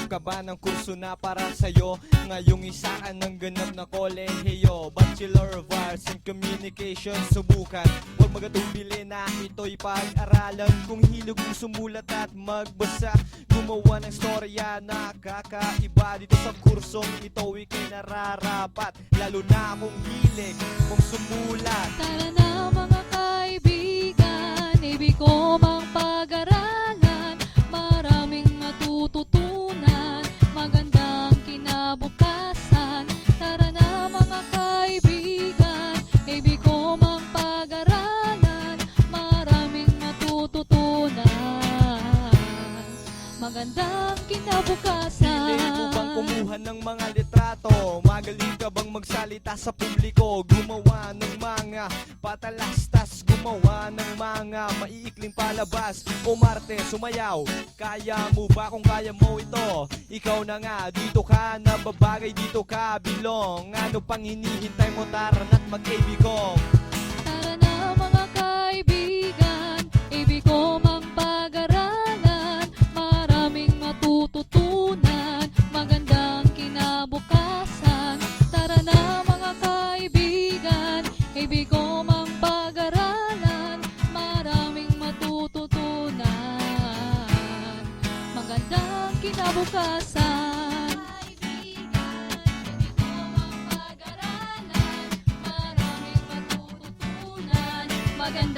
ka ba ng kurso na para sa'yo? Ngayong isa ka ng ganap na kolehiyo, Bachelor of Arts in Communication. Subukan, huwag magatubili na ito'y pag-aralan. Kung hilig mong sumulat at magbasa, gumawa ng storya na kakaiba. Dito sa kursong ito ika'y nararapat, lalo na kung hilig mong sumulat. Tara na mga kaibigan, ibig ko mang pag-aralan, maraming matututunan, magandang kinabukasan. Tara na mga kaibigan, ibig ko mang pag-aralan, maraming matututunan, magandang kinabukasan. Hilig mo bang kumuha ng mga litrato? Magaling ka bang magsalita sa publiko? Gumawa ng mga patalastas, gumawa ng mga maiikling palabas, umarte, sumayaw. Kaya mo ba? Kung kaya mo ito, ikaw na nga, dito ka nababagay, dito ka bilong. Ano pang hinihintay mo? Tara na't mag-AB ko. Tara na mga kaibigan, ibig ko mang pag-aralan, maraming matututunan, magandang kinabukasan. Tara na mga kaibigan, ibig ko mang pag-aralan, maraming matututunan, magandang kinabukasan. Maganda